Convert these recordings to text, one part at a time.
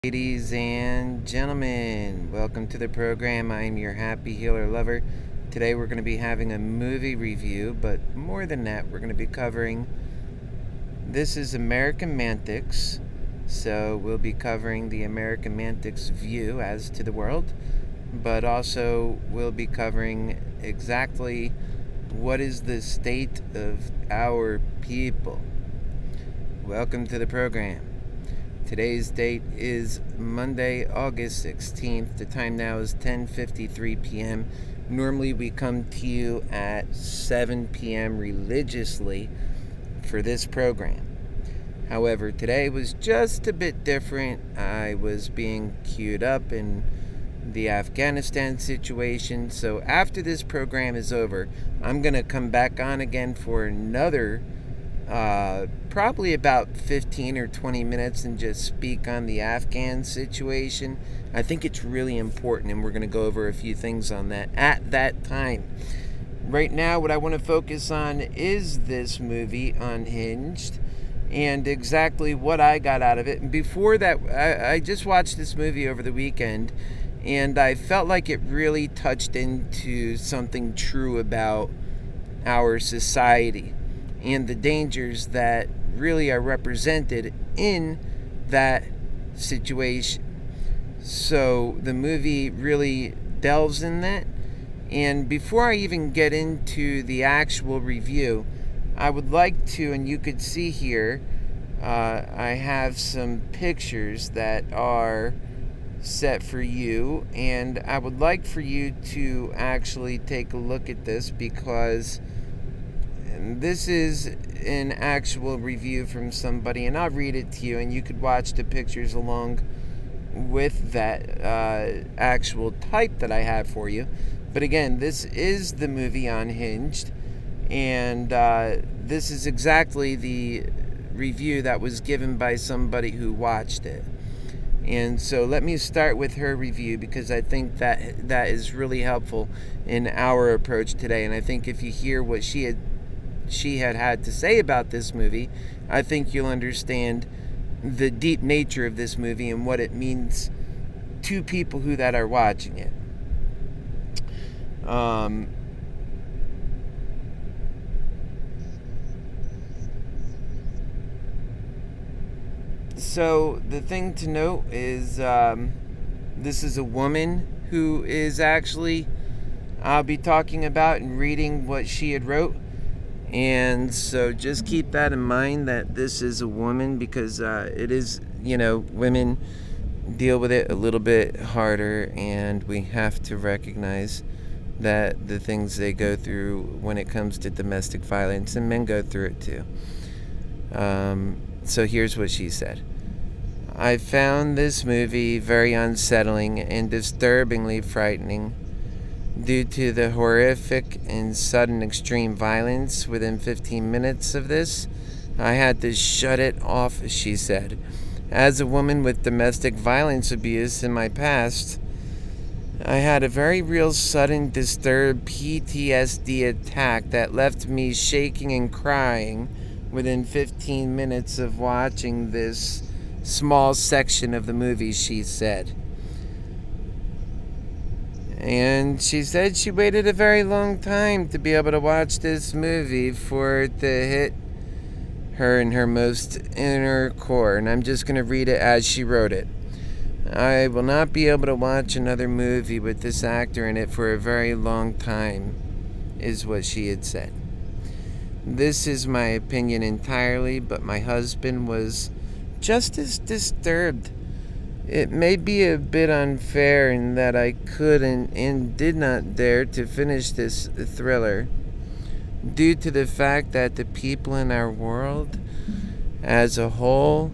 Ladies and gentlemen, welcome to the program. I'm your happy healer lover. Today we're going to be having a movie review, but more than that, we're going to be covering This is AmericanMantics. So we'll be covering the AmericanMantics view as to the world, but also we'll be covering exactly what is the state of our people. Welcome to the program. Today's date is Monday, August 16th. The time now is 10:53 p.m. Normally we come to you at 7 p.m. religiously for this program. However, today was just a bit different. I was being queued up in the Afghanistan situation. So after this program is over, I'm going to come back on again for another probably about 15 or 20 minutes and just speak on the Afghan situation. I think it's really important, and we're going to go over a few things on that at that time. Right now, what I want to focus on is this movie, UnHinged, and exactly what I got out of it. And before that, I just watched this movie over the weekend, and I felt like it really touched into something true about our society and the dangers that really are represented in that situation. So the movie really delves in that. And before I even get into the actual review, I would like to, and you could see here, I have some pictures that are set for you, and I would like for you to actually take a look at this, because this is an actual review from somebody, and I'll read it to you, and you could watch the pictures along with that actual type that I have for you. But again, this is the movie UnHinged, and this is exactly the review that was given by somebody who watched it. And so let me start with her review, because I think that is really helpful in our approach today. And I think if you hear what she had to say about this movie, I think you'll understand the deep nature of this movie and what it means to people that are watching it. So the thing to note is this is a woman who is actually, I'll be talking about and reading what she had wrote. And so just keep that in mind, that this is a woman, because it is, women deal with it a little bit harder, and we have to recognize that the things they go through when it comes to domestic violence, and men go through it too. So here's what she said. I found this movie very unsettling and disturbingly frightening. Due to the horrific and sudden extreme violence within 15 minutes of this, I had to shut it off, she said. As a woman with domestic violence abuse in my past, I had a very real sudden disturbed PTSD attack that left me shaking and crying within 15 minutes of watching this small section of the movie, she said. And she said she waited a very long time to be able to watch this movie for it to hit her in her most inner core. And I'm just going to read it as she wrote it. I will not be able to watch another movie with this actor in it for a very long time, is what she had said. This is my opinion entirely, but my husband was just as disturbed. It may be a bit unfair in that I couldn't and did not dare to finish this thriller due to the fact that the people in our world as a whole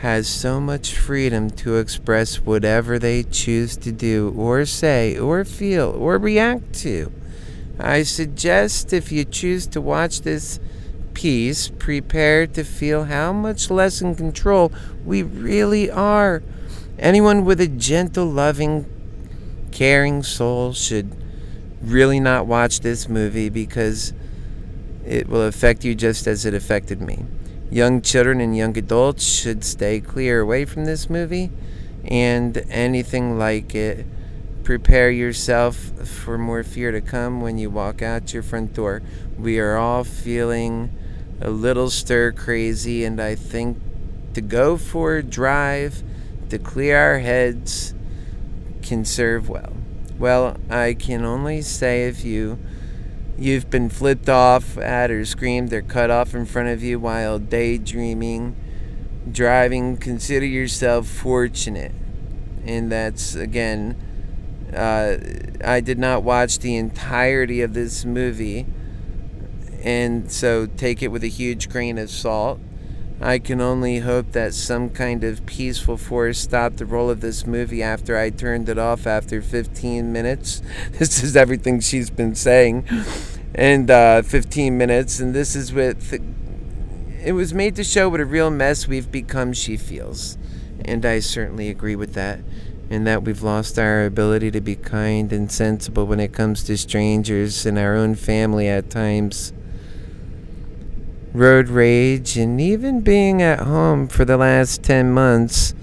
has so much freedom to express whatever they choose to do or say or feel or react to. I suggest, if you choose to watch this piece, prepare to feel how much less in control we really are. Anyone with a gentle, loving, caring soul should really not watch this movie, because it will affect you just as it affected me. Young children and young adults should stay clear away from this movie. and anything like it. Prepare yourself for more fear to come when you walk out your front door. We are all feeling a little stir crazy, and I think to go for a drive to clear our heads can serve well. Well, I can only say if you've been flipped off at or screamed or cut off in front of you while daydreaming, driving, consider yourself fortunate. And that's, again, I did not watch the entirety of this movie, and so take it with a huge grain of salt. I can only hope that some kind of peaceful force stopped the roll of this movie after I turned it off after 15 minutes. This is everything she's been saying. And 15 minutes, and this is it was made to show what a real mess we've become, she feels. And I certainly agree with that. And that we've lost our ability to be kind and sensible when it comes to strangers and our own family at times. Road rage, and even being at home for the last 10 months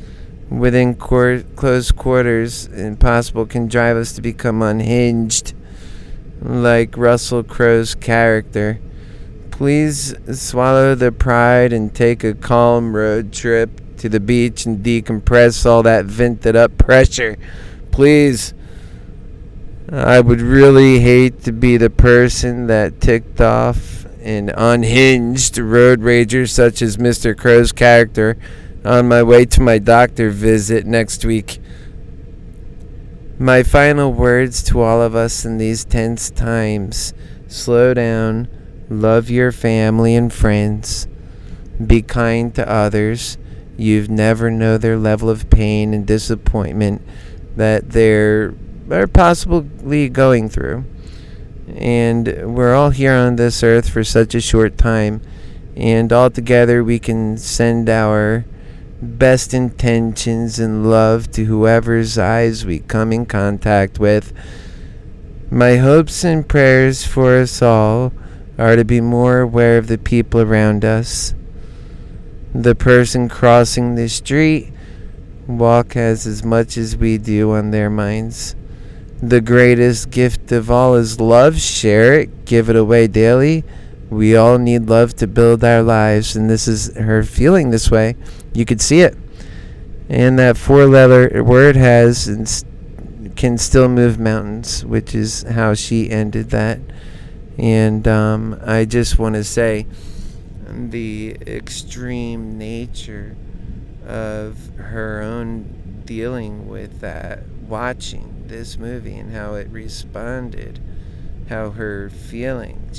within close quarters and possible can drive us to become unhinged, like Russel Crow's character. Please swallow the pride and take a calm road trip to the beach and decompress all that vented up pressure. Please. I would really hate to be the person that ticked off an unhinged road rager such as Mr. Crow's character on my way to my doctor visit next week. My final words to all of us in these tense times: slow down, love your family and friends, be kind to others. You never know their level of pain and disappointment that they're possibly going through. And we're all here on this earth for such a short time, and all together we can send our best intentions and love to whoever's eyes we come in contact with. My hopes and prayers for us all are to be more aware of the people around us. The person crossing the street, walk as much as we do on their minds. The greatest gift of all is love. Share it. Give it away daily. We all need love to build our lives, and this is her feeling this way. You could see it. And that four-letter word has and can still move mountains, which is how she ended that. And I just want to say the extreme nature of her own dealing with that, watching this movie and how it responded, how her feeling,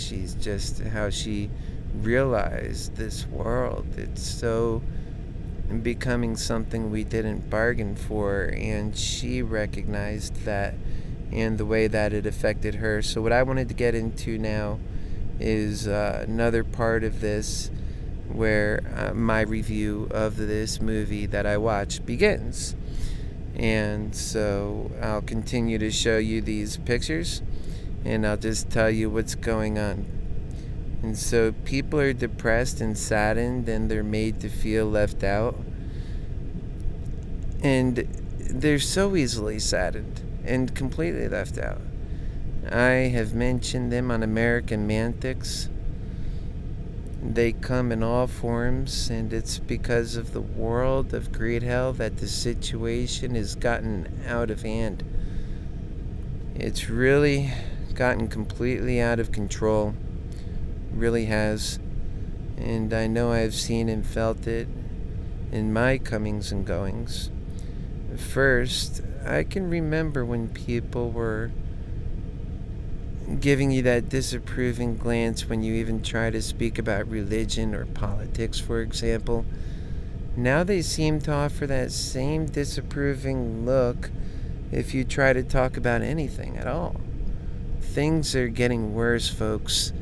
how she realized this world. It's so becoming something we didn't bargain for, and she recognized that and the way that it affected her. So what I wanted to get into now is another part of this where my review of this movie that I watched begins. And so I'll continue to show you these pictures, and I'll just tell you what's going on. And so people are depressed and saddened, and they're made to feel left out. And they're so easily saddened and completely left out. I have mentioned them on AmericanMantics. They come in all forms, and it's because of the world of greedhell that the situation has gotten out of hand. It's really gotten completely out of control. Really has. And I know I've seen and felt it in my comings and goings. First, I can remember when people were giving you that disapproving glance when you even try to speak about religion or politics, for example. Now they seem to offer that same disapproving look if you try to talk about anything at all. Things are getting worse, folks,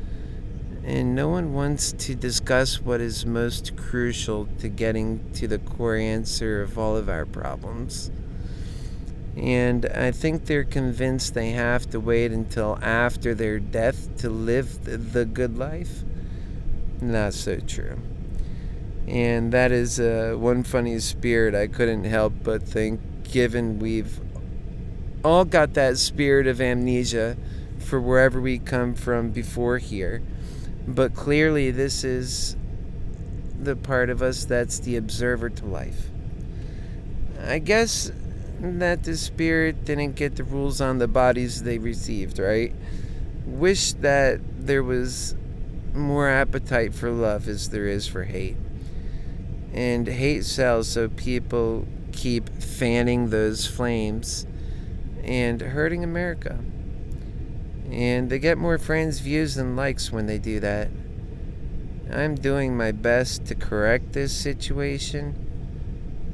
and no one wants to discuss what is most crucial to getting to the core answer of all of our problems. And I think they're convinced they have to wait until after their death to live the good life. Not so true. And that is one funny spirit I couldn't help but think, given we've all got that spirit of amnesia for wherever we come from before here. But clearly this is the part of us that's the observer to life. I guess that the spirit didn't get the rules on the bodies they received, right? Wish that there was more appetite for love as there is for hate. And hate sells, so people keep fanning those flames and hurting America. And they get more friends, views, and likes when they do that. I'm doing my best to correct this situation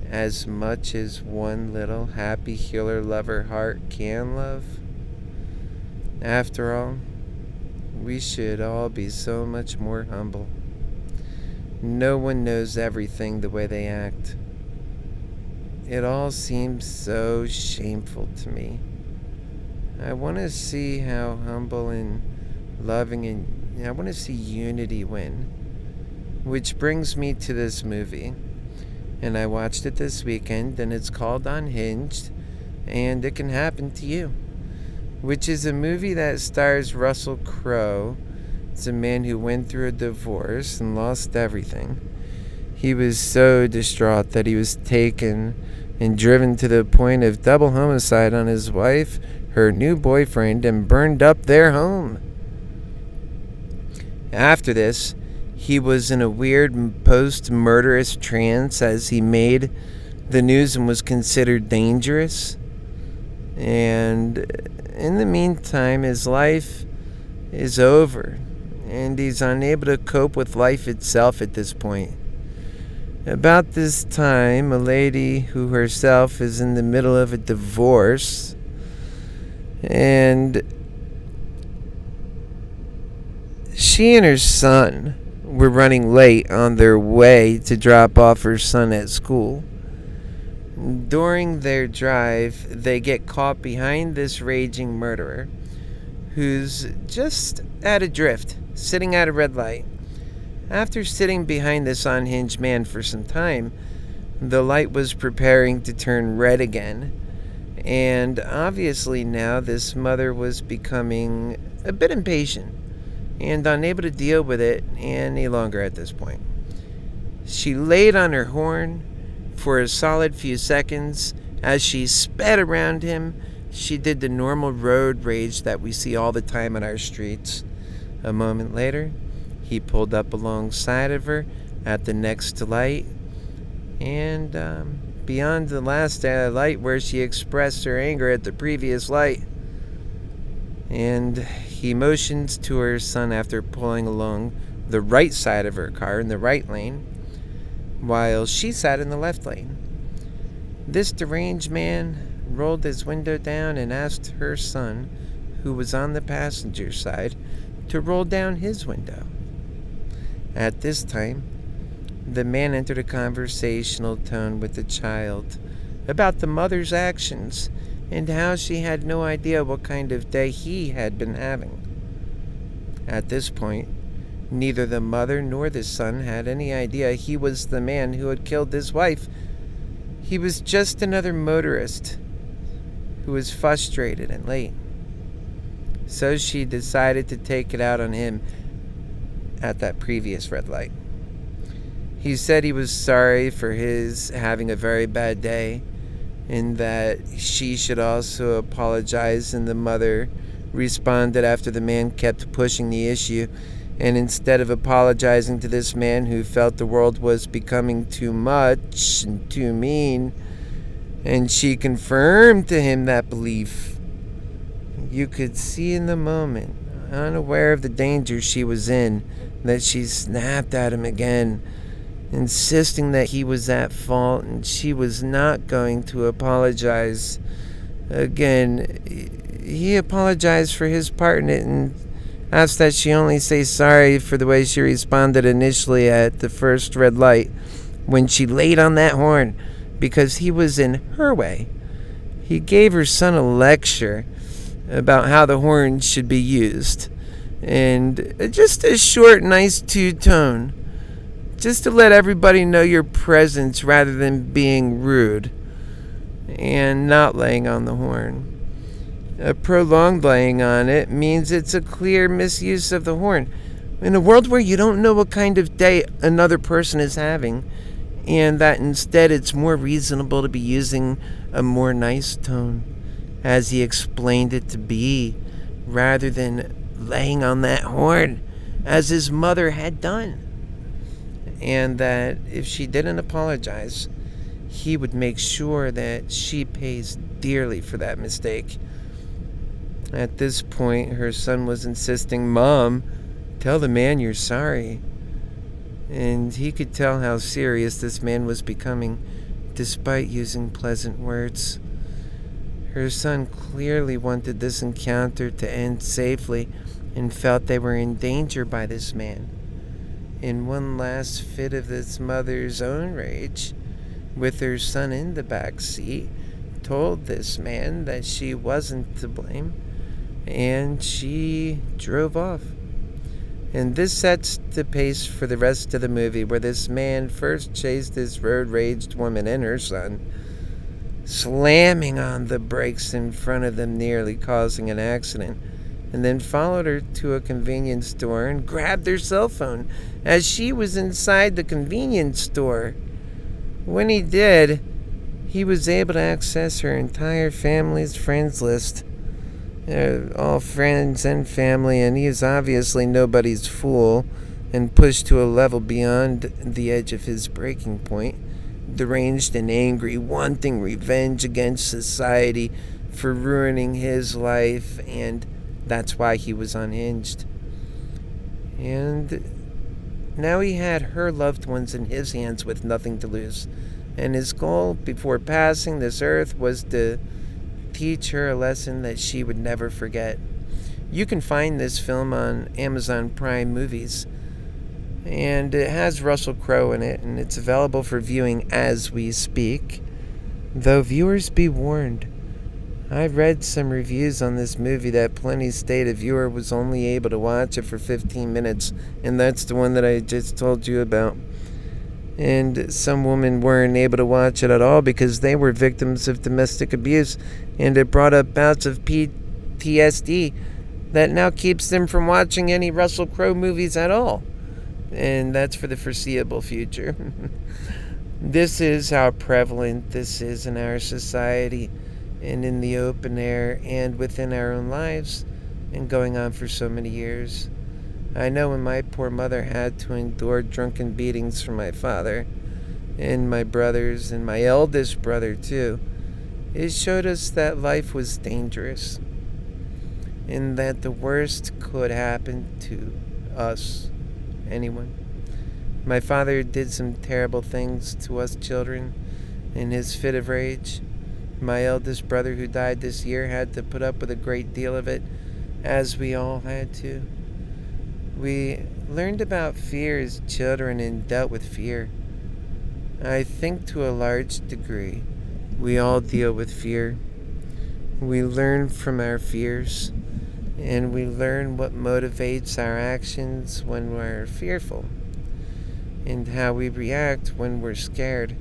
as much as one little happy healer lover heart can love. After all, we should all be so much more humble. No one knows everything the way they act. It all seems so shameful to me. I want to see how humble and loving, and I want to see unity win. Which brings me to this movie. And I watched it this weekend, and it's called UnHinged, and it can happen to you. Which is a movie that stars Russel Crow. It's a man who went through a divorce and lost everything. He was so distraught that he was taken and driven to the point of double homicide on his wife, her new boyfriend, and burned up their home. After this, he was in a weird post-murderous trance as he made the news and was considered dangerous. And in the meantime, his life is over, and he's unable to cope with life itself at this point. About this time, a lady who herself is in the middle of a divorce, and she and her son were running late on their way to drop off her son at school. During their drive, they get caught behind this raging murderer who's just at adrift, sitting at a red light. After sitting behind this unhinged man for some time, the light was preparing to turn red again. And obviously now this mother was becoming a bit impatient and unable to deal with it any longer at this point. She laid on her horn for a solid few seconds. As she sped around him, she did the normal road rage that we see all the time on our streets. A moment later, he pulled up alongside of her at the next light, and beyond the last light where she expressed her anger at the previous light. And he motions to her son after pulling along the right side of her car in the right lane, while she sat in the left lane. This deranged man rolled his window down and asked her son, who was on the passenger side, to roll down his window. At this time, the man entered a conversational tone with the child about the mother's actions and how she had no idea what kind of day he had been having. At this point, neither the mother nor the son had any idea he was the man who had killed his wife. He was just another motorist who was frustrated and late. So she decided to take it out on him at that previous red light. He said he was sorry for his having a very bad day and that she should also apologize, and the mother responded after the man kept pushing the issue, and instead of apologizing to this man who felt the world was becoming too much and too mean, and she confirmed to him that belief. You could see in the moment, unaware of the danger she was in, that she snapped at him again, insisting that he was at fault and she was not going to apologize. Again, he apologized for his part in it and asked that she only say sorry for the way she responded initially at the first red light when she laid on that horn, because he was in her way. He gave her son a lecture about how the horn should be used, and just a short, nice two-tone just to let everybody know your presence rather than being rude and not laying on the horn. A prolonged laying on it means it's a clear misuse of the horn. In a world where you don't know what kind of day another person is having, and that instead it's more reasonable to be using a more nice tone, as he explained it to be, rather than laying on that horn, as his mother had done. And that if she didn't apologize, he would make sure that she pays dearly for that mistake. At this point, her son was insisting, "Mom, tell the man you're sorry." And he could tell how serious this man was becoming, despite using pleasant words. Her son clearly wanted this encounter to end safely and felt they were in danger by this man. In one last fit of this mother's own rage, with her son in the back seat, told this man that she wasn't to blame, and she drove off. And this sets the pace for the rest of the movie, where this man first chased this road-raged woman and her son, slamming on the brakes in front of them, nearly causing an accident, and then followed her to a convenience store and grabbed her cell phone as she was inside the convenience store. When he did, he was able to access her entire family's friends list. All friends and family, and he is obviously nobody's fool, and pushed to a level beyond the edge of his breaking point, deranged and angry, wanting revenge against society for ruining his life, and that's why he was unhinged. And now he had her loved ones in his hands with nothing to lose, and his goal before passing this earth was to teach her a lesson that she would never forget. You can find this film on Amazon Prime Movies, and it has Russel Crow in it, and it's available for viewing as we speak. Though viewers be warned, I've read some reviews on this movie that plenty state a viewer was only able to watch it for 15 minutes, and that's the one that I just told you about. And some women weren't able to watch it at all because they were victims of domestic abuse, and it brought up bouts of PTSD that now keeps them from watching any Russell Crowe movies at all. And that's for the foreseeable future. This is how prevalent this is in our society and in the open air and within our own lives, and going on for so many years. I know when my poor mother had to endure drunken beatings from my father and my brothers and my eldest brother too, it showed us that life was dangerous and that the worst could happen to us, anyone. My father did some terrible things to us children in his fit of rage. My eldest brother, who died this year, had to put up with a great deal of it, as we all had to. We learned about fear as children and dealt with fear. I think to a large degree, we all deal with fear. We learn from our fears, and we learn what motivates our actions when we're fearful, and how we react when we're scared,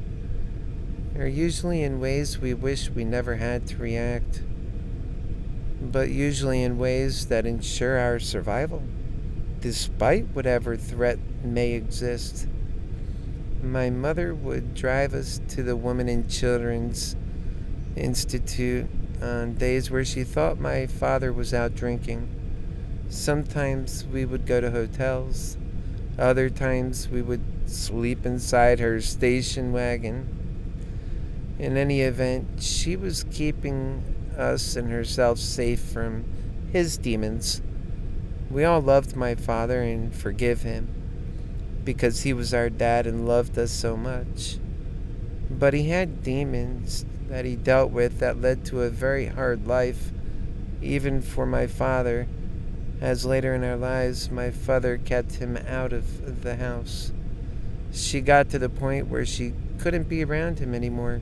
are usually in ways we wish we never had to react, but usually in ways that ensure our survival, despite whatever threat may exist. My mother would drive us to the Women and Children's Institute on days where she thought my father was out drinking. Sometimes we would go to hotels. Other times we would sleep inside her station wagon. In any event, she was keeping us and herself safe from his demons. We all loved my father and forgive him, because he was our dad and loved us so much. But he had demons that he dealt with that led to a very hard life, even for my father, as later in our lives my father kept him out of the house. She got to the point where she couldn't be around him anymore.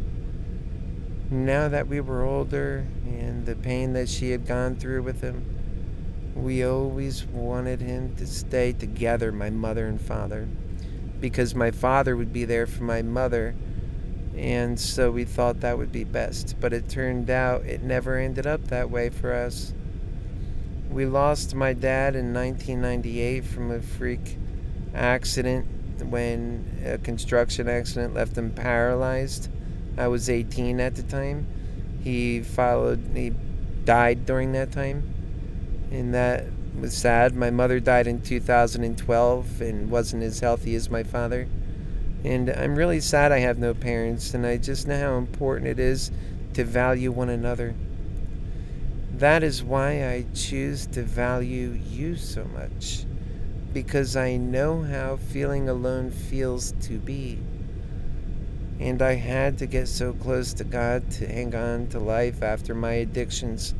Now that we were older and the pain that she had gone through with him, we always wanted him to stay together, my mother and father, because my father would be there for my mother, and so we thought that would be best. But it turned out it never ended up that way for us. We lost my dad in 1998 from a freak accident when a construction accident left him paralyzed. I was 18 at the time. He died during that time, and that was sad. My mother died in 2012 and wasn't as healthy as my father. And I'm really sad I have no parents, and I just know how important it is to value one another. That is why I choose to value you so much, because I know how feeling alone feels to be. And I had to get so close to God to hang on to life after my addictions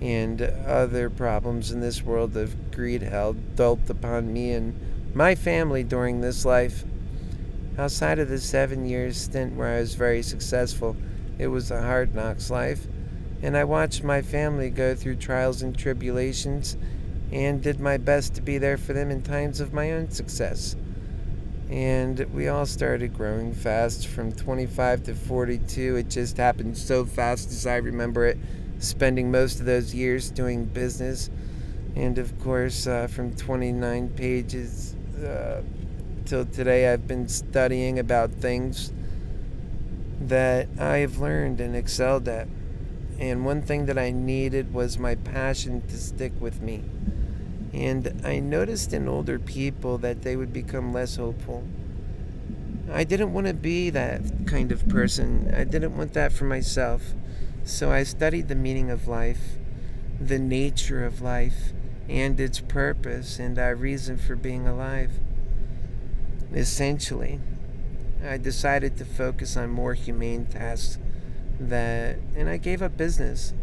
and other problems in this world of greedhell dwelt upon me and my family during this life. Outside of the 7-year stint where I was very successful, it was a hard knocks life, and I watched my family go through trials and tribulations and did my best to be there for them in times of my own success. And we all started growing fast from 25 to 42. It just happened so fast as I remember it, spending most of those years doing business. And of course, from 29 pages till today, I've been studying about things that I have learned and excelled at. And one thing that I needed was my passion to stick with me. And I noticed in older people that they would become less hopeful. I didn't want to be that kind of person. I didn't want that for myself. So I studied the meaning of life, the nature of life, and its purpose and our reason for being alive. Essentially, I decided to focus on more humane tasks and I gave up business.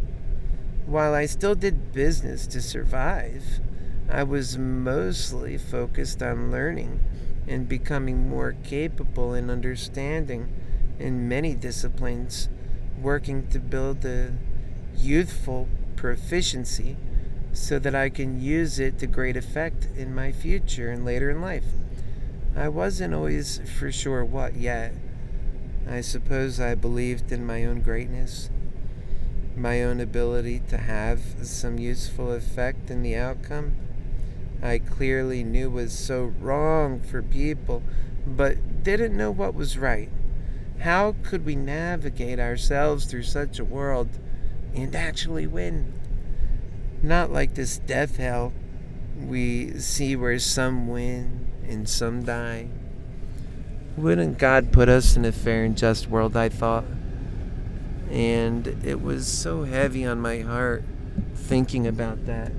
While I still did business to survive, I was mostly focused on learning and becoming more capable and understanding in many disciplines, working to build a youthful proficiency so that I can use it to great effect in my future and later in life. I wasn't always for sure what yet. I suppose I believed in my own greatness, my own ability to have some useful effect in the outcome. I clearly knew was so wrong for people, but didn't know what was right. How could we navigate ourselves through such a world and actually win? Not like this death hell we see where some win and some die. Wouldn't God put us in a fair and just world, I thought. And it was so heavy on my heart thinking about that.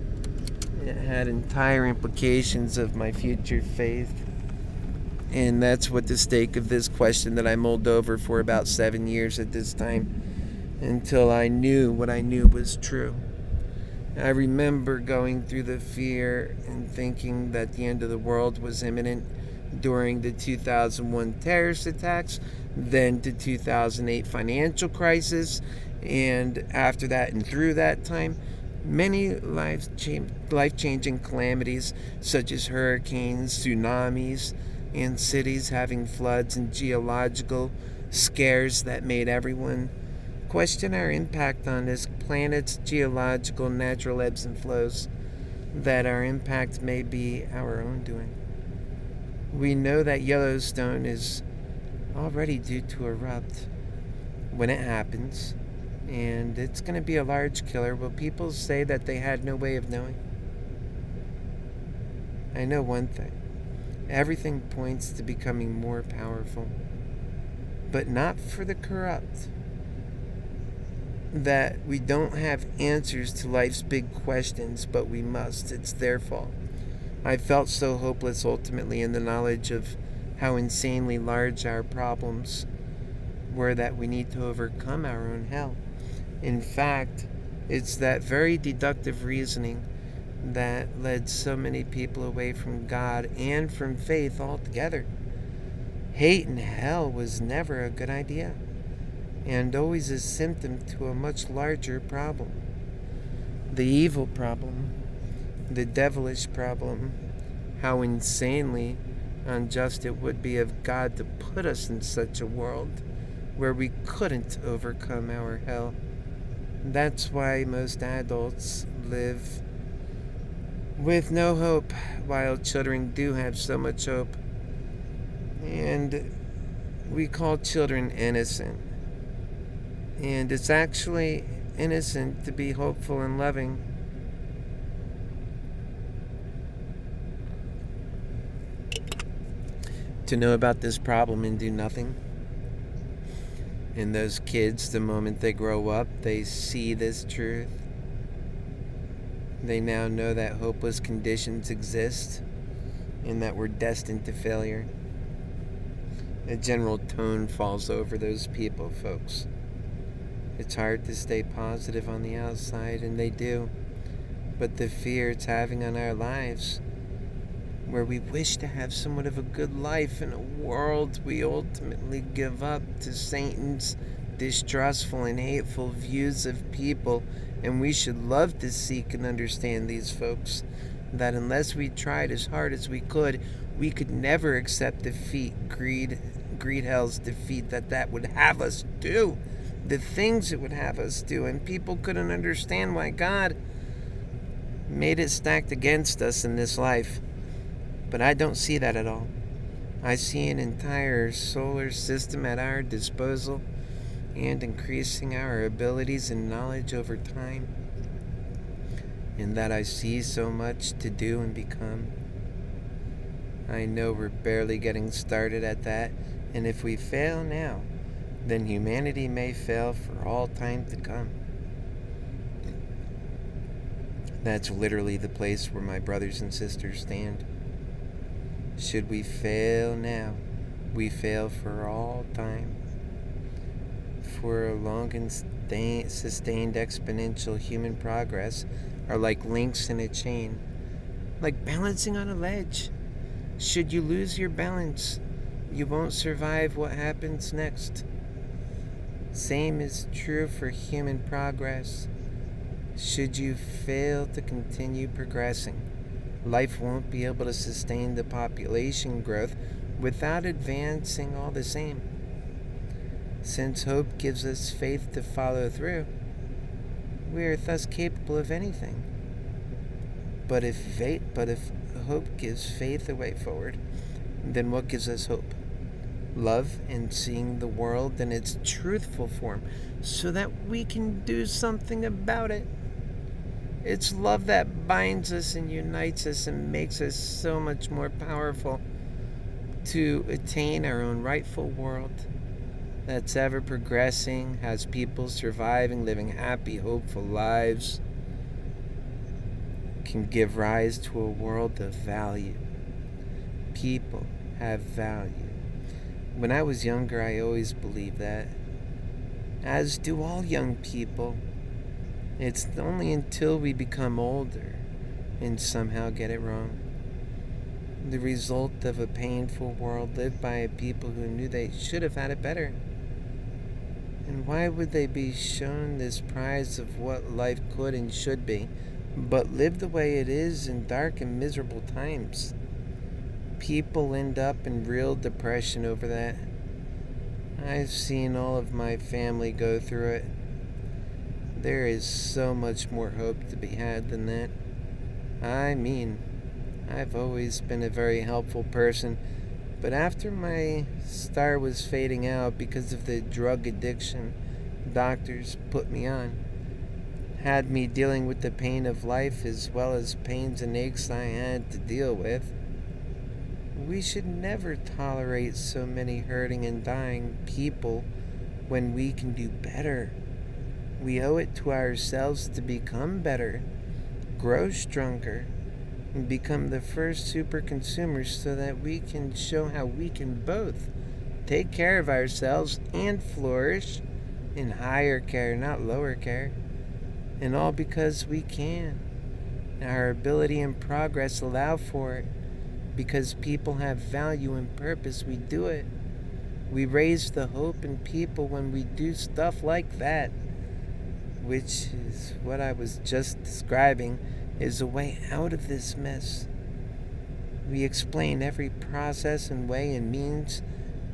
It had entire implications of my future faith. And that's what the stake of this question that I mulled over for about 7 years at this time, until I knew what I knew was true. I remember going through the fear and thinking that the end of the world was imminent during the 2001 terrorist attacks, then the 2008 financial crisis, and after that and through that time, many life-changing calamities such as hurricanes, tsunamis, and cities having floods and geological scares that made everyone question our impact on this planet's geological natural ebbs and flows, that our impact may be our own doing. We know that Yellowstone is already due to erupt when it happens, and it's going to be a large killer. Will people say that they had no way of knowing? I know one thing. Everything points to becoming more powerful, but not for the corrupt. That we don't have answers to life's big questions, but we must. It's their fault. I felt so hopeless ultimately in the knowledge of how insanely large our problems were, that we need to overcome our own hell. In fact, it's that very deductive reasoning that led so many people away from God and from faith altogether. Hate and hell was never a good idea, and always a symptom to a much larger problem. The evil problem, the devilish problem, how insanely unjust it would be of God to put us in such a world where we couldn't overcome our hell. That's why most adults live with no hope, while children do have so much hope. And we call children innocent. And it's actually innocent to be hopeful and loving. To know about this problem and do nothing. And those kids, the moment they grow up, they see this truth. They now know that hopeless conditions exist and that we're destined to failure. A general tone falls over those people, folks. It's hard to stay positive on the outside, and they do. But the fear it's having on our lives, where we wish to have somewhat of a good life in a world we ultimately give up to Satan's distrustful and hateful views of people, and we should love to seek and understand these folks, that unless we tried as hard as we could never accept defeat, greedhell's defeat that would have us do, the things it would have us do, and people couldn't understand why God made it stacked against us in this life. But I don't see that at all. I see an entire solar system at our disposal and increasing our abilities and knowledge over time. In that I see so much to do and become. I know we're barely getting started at that, and if we fail now, then humanity may fail for all time to come. That's literally the place where my brothers and sisters stand. Should we fail now, we fail for all time. For a long and sustained exponential human progress are like links in a chain, like balancing on a ledge. Should you lose your balance, you won't survive what happens next. Same is true for human progress. Should you fail to continue progressing, life won't be able to sustain the population growth without advancing all the same. Since hope gives us faith to follow through, we are thus capable of anything. But if hope gives faith a way forward, then what gives us hope? Love and seeing the world in its truthful form so that we can do something about it. It's love that binds us and unites us and makes us so much more powerful to attain our own rightful world that's ever progressing, has people surviving, living happy, hopeful lives, can give rise to a world of value. People have value. When I was younger, I always believed that, as do all young people. It's only until we become older and somehow get it wrong. The result of a painful world lived by a people who knew they should have had it better. And why would they be shown this prize of what life could and should be, but live the way it is in dark and miserable times? People end up in real depression over that. I've seen all of my family go through it. There is so much more hope to be had than that. I mean, I've always been a very helpful person, but after my star was fading out because of the drug addiction doctors put me on, had me dealing with the pain of life as well as pains and aches I had to deal with. We should never tolerate so many hurting and dying people when we can do better. We owe it to ourselves to become better, grow stronger, and become the first super consumers so that we can show how we can both take care of ourselves and flourish in higher care, not lower care. And all because we can. Our ability and progress allow for it. Because people have value and purpose, we do it. We raise the hope in people when we do stuff like that, which is what I was just describing, is a way out of this mess. We explain every process and way and means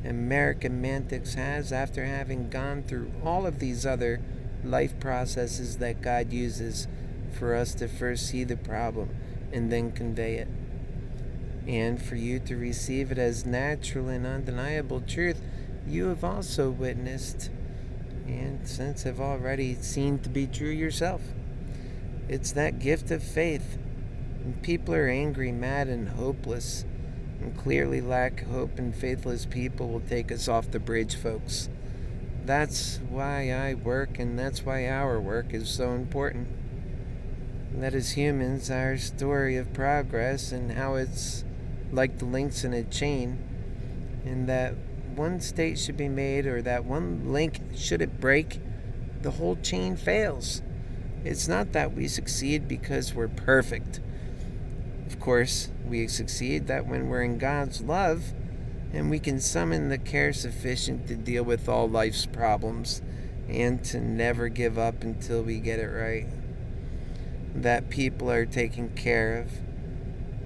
AmericanMantics has after having gone through all of these other life processes that God uses for us to first see the problem and then convey it. And for you to receive it as natural and undeniable truth you have also witnessed and since have already seen to be true yourself. It's that gift of faith. When people are angry, mad, and hopeless, and clearly lack hope, and faithless people will take us off the bridge, folks. That's why I work, and that's why our work is so important. That as humans, our story of progress and how it's like the links in a chain, and that one state should be made, or that one link, should it break, the whole chain fails. It's not that we succeed because we're perfect. Of course, we succeed that when we're in God's love and we can summon the care sufficient to deal with all life's problems and to never give up until we get it right. That people are taken care of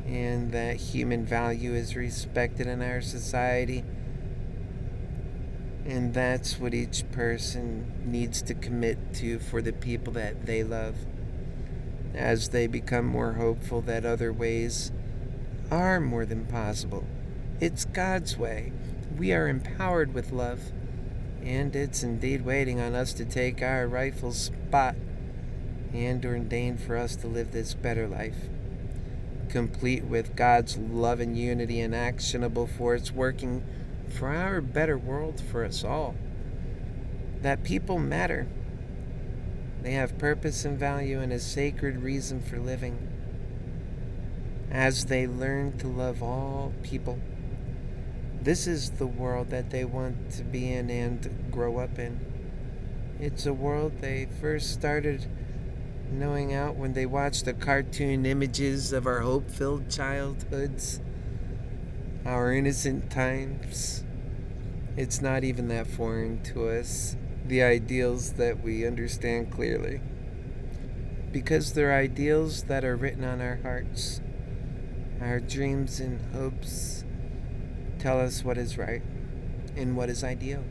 and that human value is respected in our society. And that's what each person needs to commit to for the people that they love. As they become more hopeful that other ways are more than possible. It's God's way. We are empowered with love. And it's indeed waiting on us to take our rightful spot and ordained for us to live this better life. Complete with God's love and unity and actionable force working for our better world for us all. That people matter. They have purpose and value and a sacred reason for living. As they learn to love all people, this is the world that they want to be in and grow up in. It's a world they first started knowing out when they watched the cartoon images of our hope-filled childhoods, our innocent times. It's not even that foreign to us. The ideals that we understand clearly, because they're ideals that are written on our hearts. Our dreams and hopes tell us what is right and what is ideal.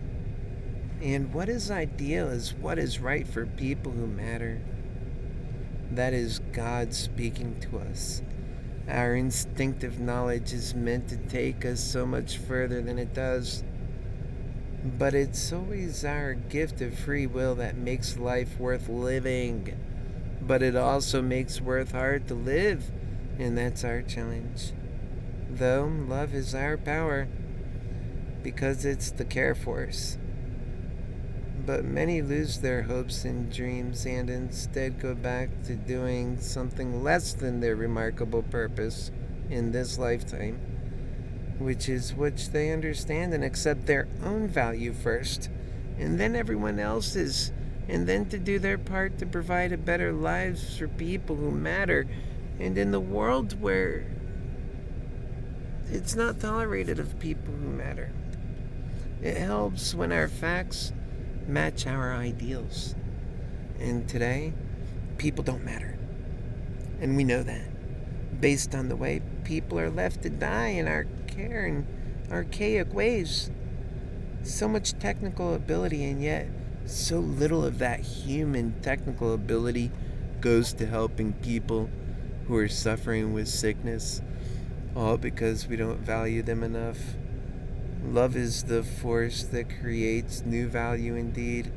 And what is ideal is what is right for people who matter. That is God speaking to us. Our instinctive knowledge is meant to take us so much further than it does. But it's always our gift of free will that makes life worth living. But it also makes worth hard to live. And that's our challenge. Though love is our power, because it's the care force. But many lose their hopes and dreams and instead go back to doing something less than their remarkable purpose in this lifetime. Which they understand and accept their own value first, and then everyone else's, and then to do their part to provide a better lives for people who matter, and in the world where it's not tolerated of people who matter. It helps when our facts match our ideals. And today, people don't matter. And we know that, based on the way people are left to die in our care and archaic ways. So much technical ability, and yet so little of that human technical ability goes to helping people who are suffering with sickness, all because we don't value them enough. Love is the force that creates new value indeed.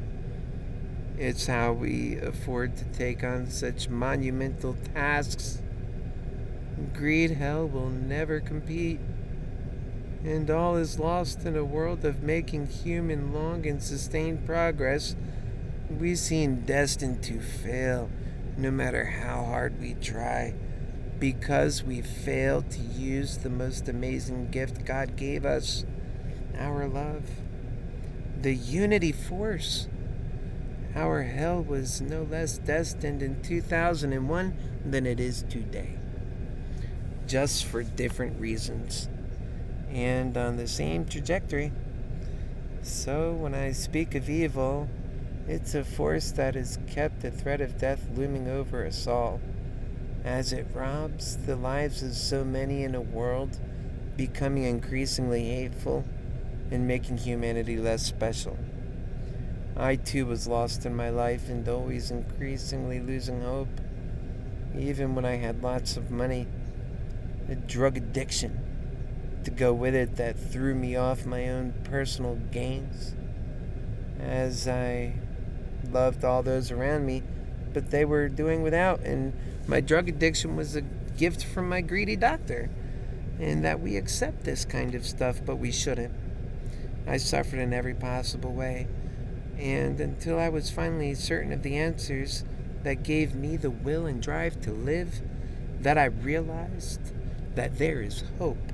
It's how we afford to take on such monumental tasks. Greedhell will never compete, and all is lost in a world of making human long and sustained progress we seem destined to fail, no matter how hard we try, because we failed to use the most amazing gift God gave us, our love, the unity force. Our hell was no less destined in 2001 than it is today, just for different reasons, and on the same trajectory. So when I speak of evil, it's a force that has kept the threat of death looming over us all, as it robs the lives of so many in a world becoming increasingly hateful and making humanity less special. I too was lost in my life and always increasingly losing hope, even when I had lots of money. A drug addiction to go with it that threw me off my own personal gains, as I loved all those around me, but they were doing without, and my drug addiction was a gift from my greedy doctor, and that we accept this kind of stuff, but we shouldn't. I suffered in every possible way, and until I was finally certain of the answers that gave me the will and drive to live, that I realized that there is hope.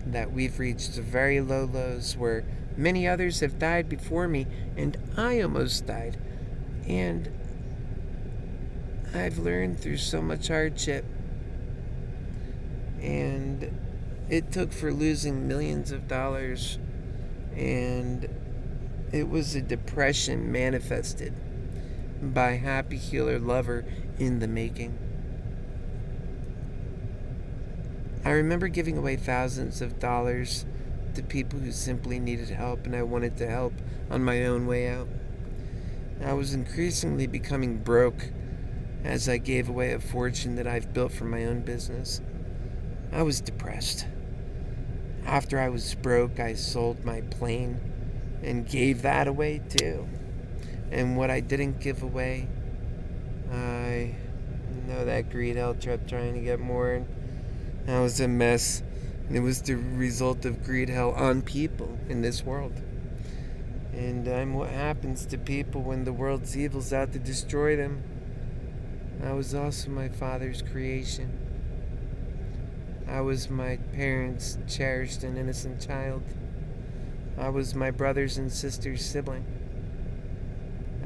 That we've reached very low lows where many others have died before me, and I almost died. And I've learned through so much hardship, and it took for losing millions of dollars, and it was a depression manifested by happy healer lover in the making. I remember giving away thousands of dollars to people who simply needed help, and I wanted to help on my own way out. I was increasingly becoming broke as I gave away a fortune that I've built from my own business. I was depressed. After I was broke, I sold my plane and gave that away too. And what I didn't give away, I know that greedhell kept trying to get more, and I was a mess. And it was the result of greedhell on people in this world. And I'm what happens to people when the world's evil's out to destroy them. I was also my father's creation. I was my parents' cherished and innocent child. I was my brother's and sister's sibling.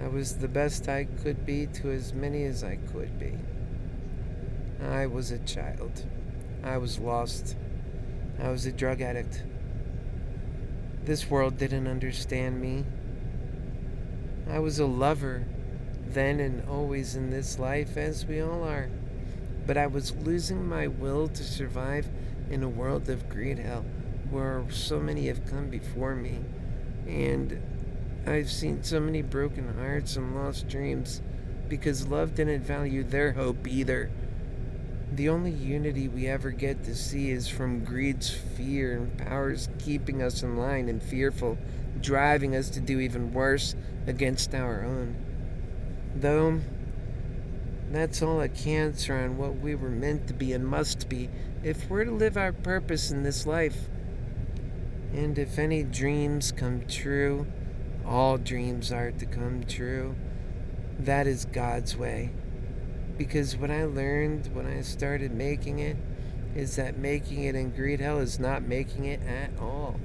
I was the best I could be to as many as I could be. I was a child. I was lost. I was a drug addict. This world didn't understand me. I was a lover then and always in this life, as we all are. But I was losing my will to survive in a world of greedhell, where so many have come before me. And I've seen so many broken hearts and lost dreams because love didn't value their hope either. The only unity we ever get to see is from greed's fear and powers keeping us in line and fearful, driving us to do even worse against our own. Though, that's all a cancer on what we were meant to be and must be if we're to live our purpose in this life. And if any dreams come true, all dreams are to come true. That is God's way. Because what I learned when I started making it is that making it in greedhell is not making it at all.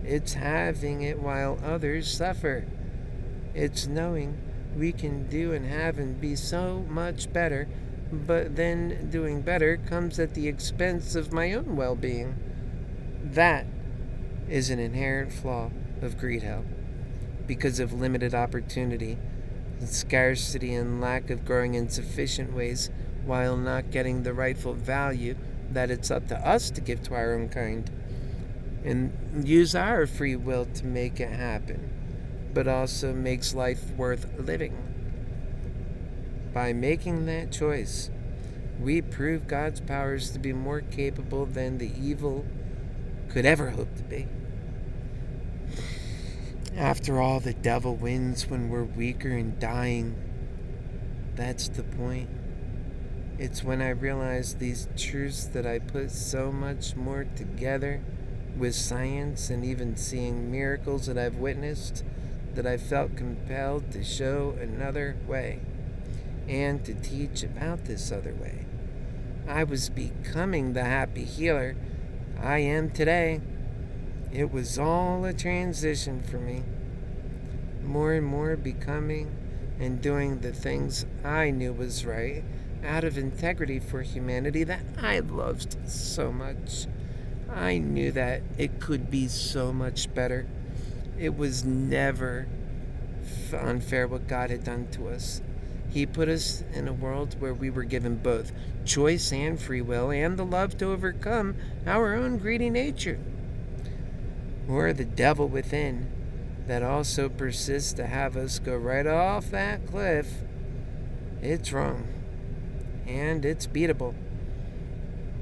It's having it while others suffer. It's knowing we can do and have and be so much better, but then doing better comes at the expense of my own well-being. That is an inherent flaw of greedhell because of limited opportunity, scarcity, and lack of growing in sufficient ways while not getting the rightful value that it's up to us to give to our own kind and use our free will to make it happen, but also makes life worth living. By making that choice, we prove God's powers to be more capable than the evil could ever hope to be. After all, the devil wins when we're weaker and dying. That's the point. It's when I realized these truths that I put so much more together with science and even seeing miracles that I've witnessed that I felt compelled to show another way and to teach about this other way. I was becoming the happy healer I am today. It was all a transition for me. More and more becoming and doing the things I knew was right out of integrity for humanity that I loved so much. I knew that it could be so much better. It was never unfair what God had done to us. He put us in a world where we were given both choice and free will and the love to overcome our own greedy nature. Or the devil within that also persists to have us go right off that cliff. It's wrong. And it's beatable.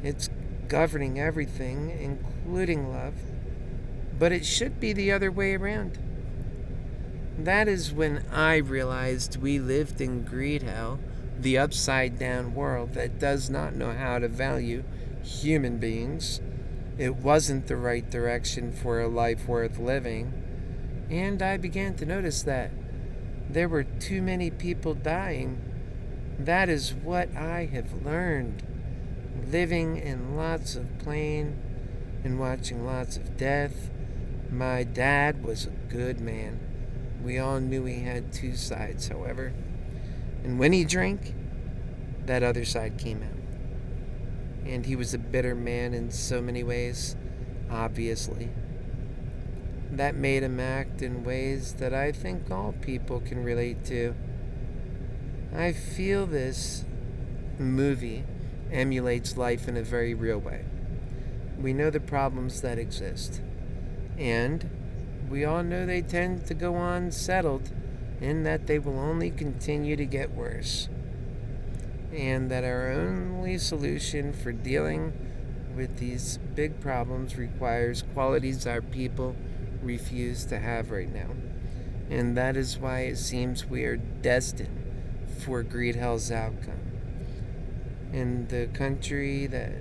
It's governing everything, including love. But it should be the other way around. That is when I realized we lived in greedhell, the upside-down world that does not know how to value human beings. It wasn't the right direction for a life worth living. And I began to notice that there were too many people dying. That is what I have learned. Living in lots of pain and watching lots of death. My dad was a good man. We all knew he had two sides, however. And when he drank, that other side came out. And he was a bitter man in so many ways, obviously. That made him act in ways that I think all people can relate to. I feel this movie emulates life in a very real way. We know the problems that exist. And we all know they tend to go on settled in that they will only continue to get worse. And that our only solution for dealing with these big problems requires qualities our people refuse to have right now. And that is why it seems we are destined for greedhell's outcome. And the country that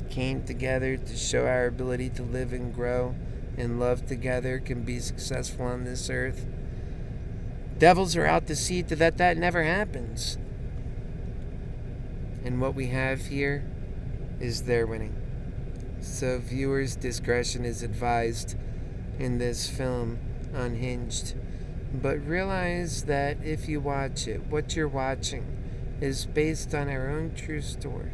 came together to show our ability to live and grow and love together can be successful on this earth. Devils are out to see to that never happens. And what we have here is their winning. So viewers' discretion is advised in this film, UnHinged. But realize that if you watch it, what you're watching is based on our own true story.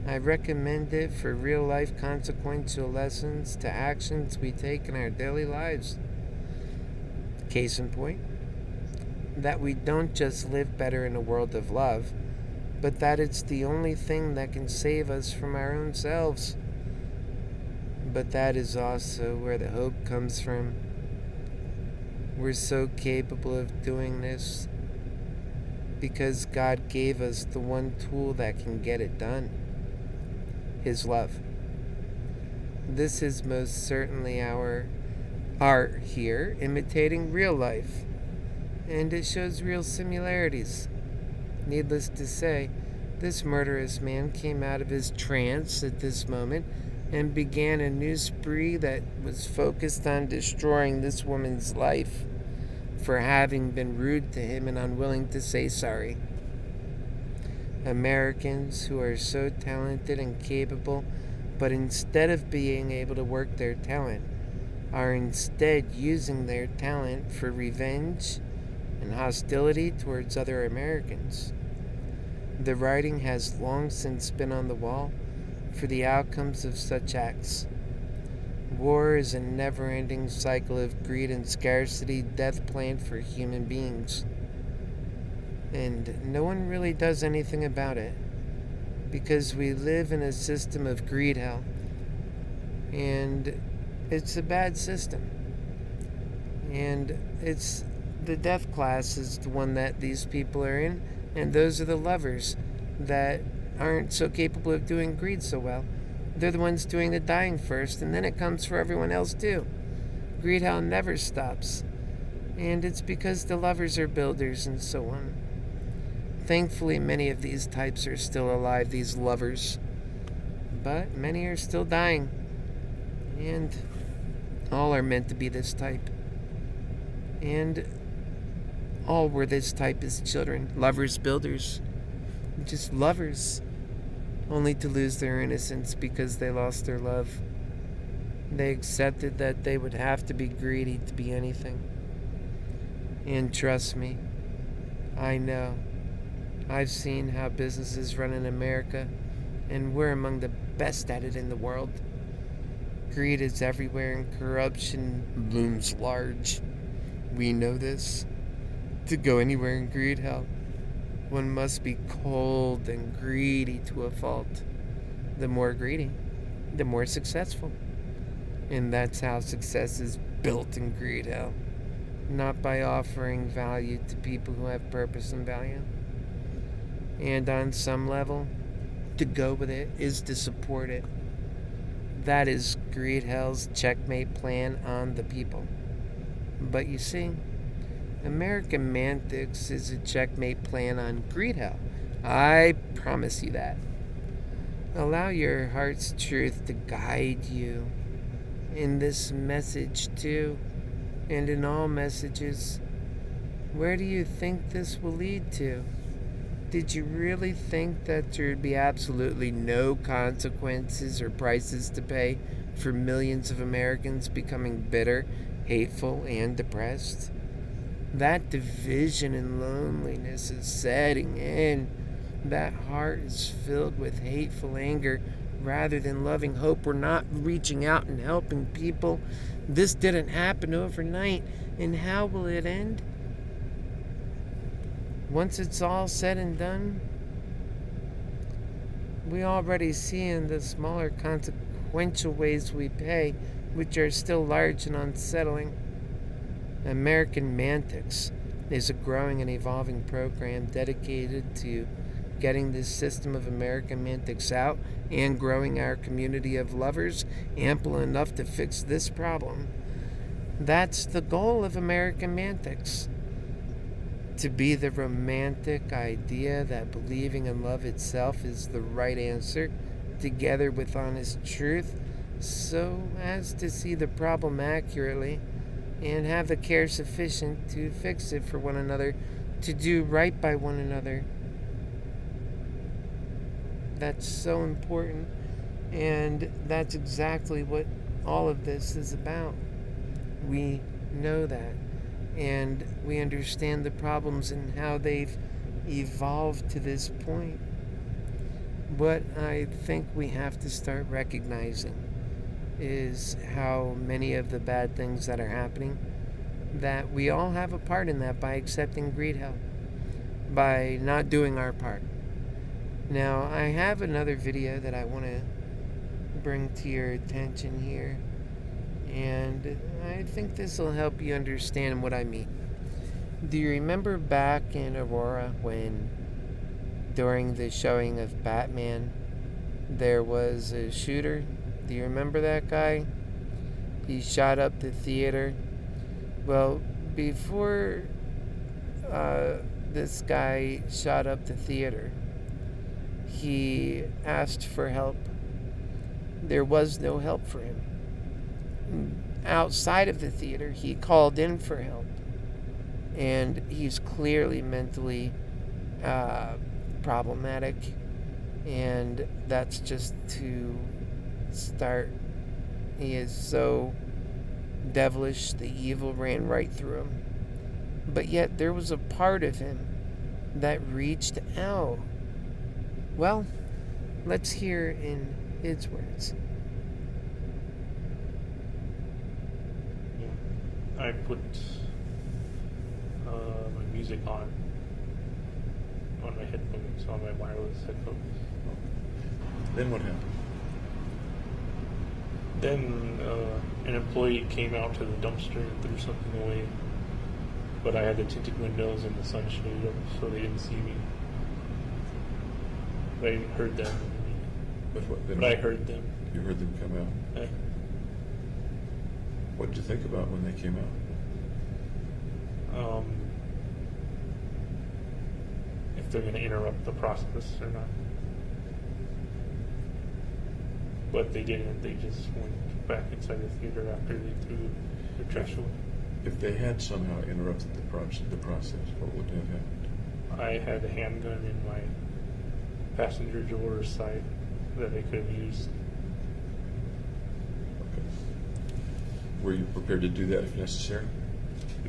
I recommend it for real-life consequential lessons to actions we take in our daily lives. Case in point, that we don't just live better in a world of love, but that it's the only thing that can save us from our own selves. But that is also where the hope comes from. We're so capable of doing this because God gave us the one tool that can get it done. His love. This is most certainly our art here, imitating real life. And it shows real similarities. Needless to say, this murderous man came out of his trance at this moment and began a new spree that was focused on destroying this woman's life for having been rude to him and unwilling to say sorry. Americans who are so talented and capable, but instead of being able to work their talent, are instead using their talent for revenge and hostility towards other Americans. The writing has long since been on the wall for the outcomes of such acts. War is a never-ending cycle of greed and scarcity, death planned for human beings. And no one really does anything about it, because we live in a system of greedhell, and it's a bad system. And it's the death class is the one that these people are in, and those are the lovers that aren't so capable of doing greed so well. They're the ones doing the dying first, and then it comes for everyone else too. Greedhell never stops, and it's because the lovers are builders and so on. Thankfully, many of these types are still alive, these lovers, but many are still dying, and all are meant to be this type. And all were this type as children, lovers, builders, just lovers, only to lose their innocence because they lost their love. They accepted that they would have to be greedy to be anything. And trust me, I know. I've seen how businesses run in America, and we're among the best at it in the world. Greed is everywhere, and corruption looms large. We know this. To go anywhere in greedhell, one must be cold and greedy to a fault. The more greedy, the more successful. And that's how success is built in greedhell. Not by offering value to people who have purpose and value. And on some level, to go with it is to support it. That is greedhell's checkmate plan on the people. But you see, AmericanMantics is a checkmate plan on greedhell. I promise you that. Allow your heart's truth to guide you in this message too, and in all messages. Where do you think this will lead to? Did you really think that there would be absolutely no consequences or prices to pay for millions of Americans becoming bitter, hateful, and depressed? That division and loneliness is setting in. That heart is filled with hateful anger rather than loving hope. We're not reaching out and helping people. This didn't happen overnight. And how will it end? Once it's all said and done, we already see in the smaller consequential ways we pay, which are still large and unsettling. AmericanMantics is a growing and evolving program dedicated to getting this system of AmericanMantics out and growing our community of lovers ample enough to fix this problem. That's the goal of AmericanMantics. To be the romantic idea that believing in love itself is the right answer, together with honest truth, so as to see the problem accurately and have the care sufficient to fix it for one another, to do right by one another. That's so important, and that's exactly what all of this is about. We know that, and we understand the problems and how they've evolved to this point. What I think we have to start recognizing is how many of the bad things that are happening, that we all have a part in that by accepting greedhell, by not doing our part. Now, I have another video that I want to bring to your attention here, and I think this will help you understand what I mean. Do you remember back in Aurora when, during the showing of Batman, there was a shooter? Do you remember that guy? He shot up the theater. Well, before this guy shot up the theater, he asked for help. There was no help for him. Outside of the theater, he called in for help. And he's clearly mentally problematic. And that's just to start. He is so devilish, the evil ran right through him. But yet there was a part of him that reached out. Well, let's hear in his words. I put my music on my headphones, on my wireless headphones. Then what happened? Then an employee came out to the dumpster and threw something away, but I had the tinted windows and the sun shade up, so they didn't see me. But I heard them. But I heard them. You heard them come out? Yeah. What did you think about when they came out? If they're going to interrupt the process or not. But they didn't. They just went back inside the theater after they threw the trash away. If they had somehow interrupted the process, what would have happened? I had a handgun in my passenger door side that I could have used. Okay. Were you prepared to do that if necessary?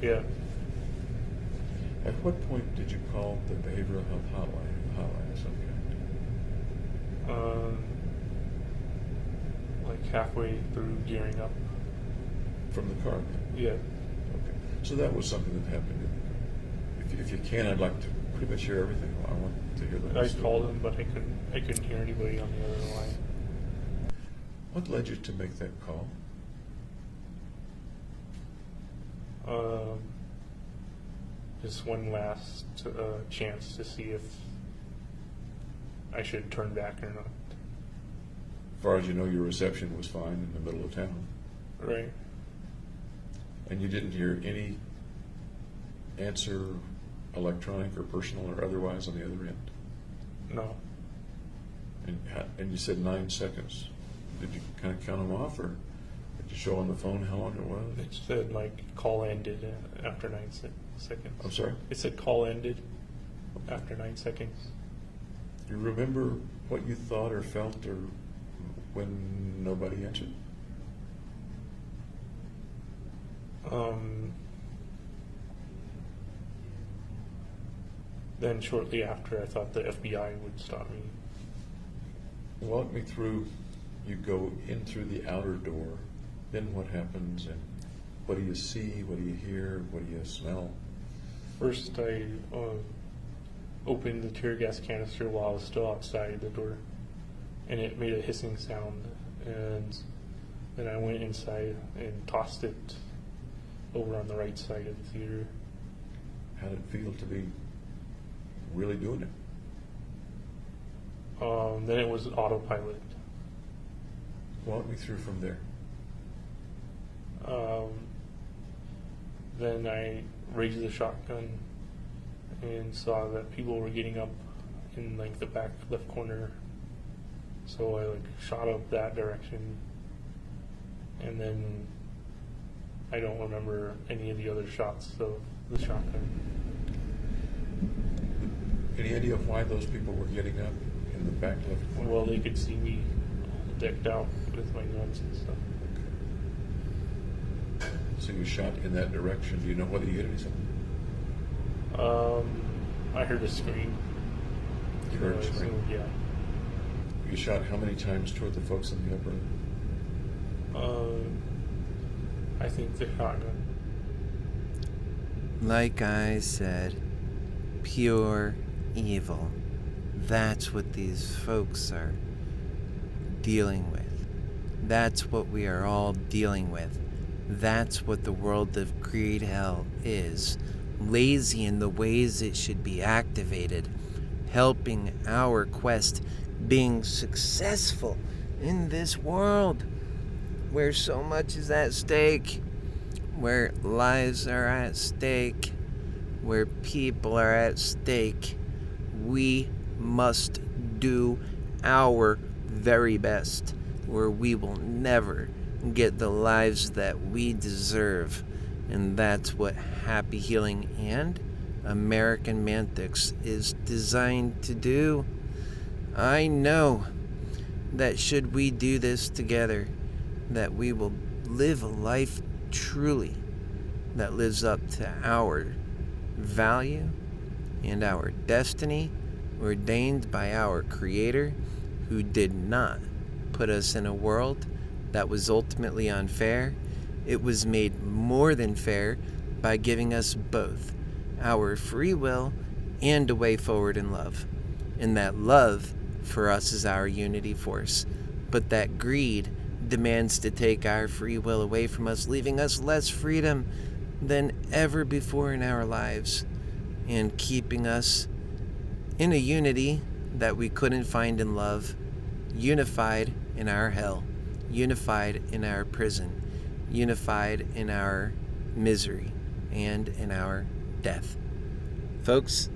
Yeah. At what point did you call the behavioral health hotline of some kind? Like halfway through gearing up. From the car? Yeah. Okay. So that was something that happened in the car. If if you can, I'd like to pretty much hear everything. I want to hear the whole I story. called him, but I couldn't hear anybody on the other line. What led you to make that call? Just one last chance to see if I should turn back or not. As far as you know, your reception was fine in the middle of town, Right? and you didn't hear any answer, electronic or personal or otherwise, on the other end. No. And you said 9 seconds. Did you kind of count them off, or did you show on the phone how long it was? It said call ended after 9 seconds. I'm sorry? It said call ended after 9 seconds. Do you remember what you thought or felt, or when nobody answered? Then shortly after, I thought the FBI would stop me. Walk me through. You go in through the outer door, then what happens, and what do you see, what do you hear, what do you smell? First, I opened the tear gas canister while I was still outside the door, and it made a hissing sound. And then I went inside and tossed it over on the right side of the theater. How did it feel to be really doing it? Then it was autopilot. Walk me through from there. Then I raised the shotgun and saw that people were getting up in the back left corner. So I shot up that direction, and then I don't remember any of the other shots of the shotgun. Any idea why those people were getting up in the back left corner? Well, they could see me decked out with my guns and stuff. So you shot in that direction. Do you know whether you hit anything? I heard a scream. You heard a So I scream? assumed, yeah. You shot how many times toward the folks in the upper end? I think the shotgun. Like I said, pure evil. That's what these folks are dealing with. That's what we are all dealing with. That's what the world of greedhell is. Lazy in the ways it should be activated. Helping our quest, being successful in this world where so much is at stake, where lives are at stake, where people are at stake. We must do our very best, where we will never get the lives that we deserve. And that's what Happy Healing and AmericanMantics is designed to do. I know that should we do this together, that we will live a life truly that lives up to our value and our destiny ordained by our Creator, who did not put us in a world that was ultimately unfair. It was made more than fair by giving us both our free will and a way forward in love. And that love for us is our unity force. But that greed demands to take our free will away from us, leaving us less freedom than ever before in our lives, and keeping us in a unity that we couldn't find in love, unified in our hell, unified in our prison, unified in our misery, and in our death. Folks,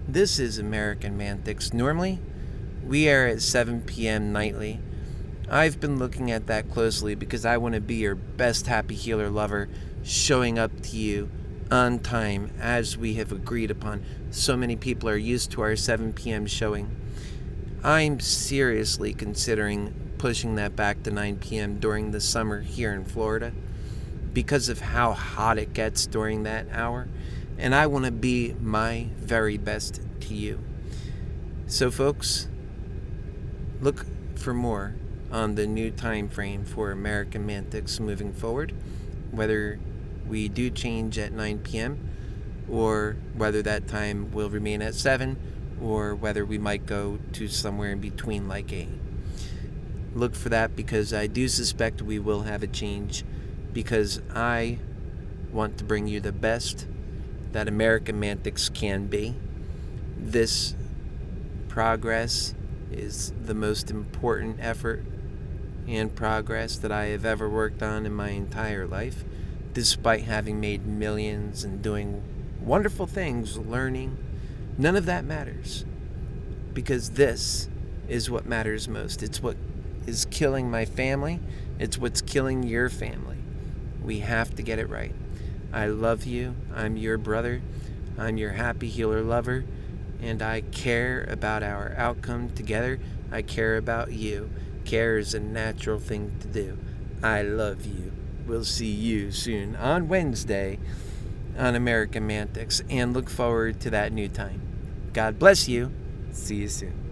this is AmericanMantics. Normally, we are at 7 p.m. nightly. I've been looking at that closely because I want to be your best happy healer lover, showing up to you on time as we have agreed upon. So many people are used to our 7 p.m. showing. I'm seriously considering pushing that back to 9 p.m. during the summer here in Florida because of how hot it gets during that hour, and I want to be my very best to you. So folks, look for more on the new time frame for AmericanMantics moving forward, whether we do change at 9 p.m. or whether that time will remain at 7, or whether we might go to somewhere in between like 8. Look for that, because I do suspect we will have a change, because I want to bring you the best that AmericanMantics can be. This progress is the most important effort and progress that I have ever worked on in my entire life, despite having made millions and doing wonderful things, learning. None of that matters, because this is what matters most. It's what is killing my family. It's what's killing your family. We have to get it right. I love you. I'm your brother. I'm your happy healer lover, and I care about our outcome together. I care about you. Care is a natural thing to do. I love you. We'll see you soon on Wednesday on AmericanMantics, and look forward to that new time. God bless you. See you soon.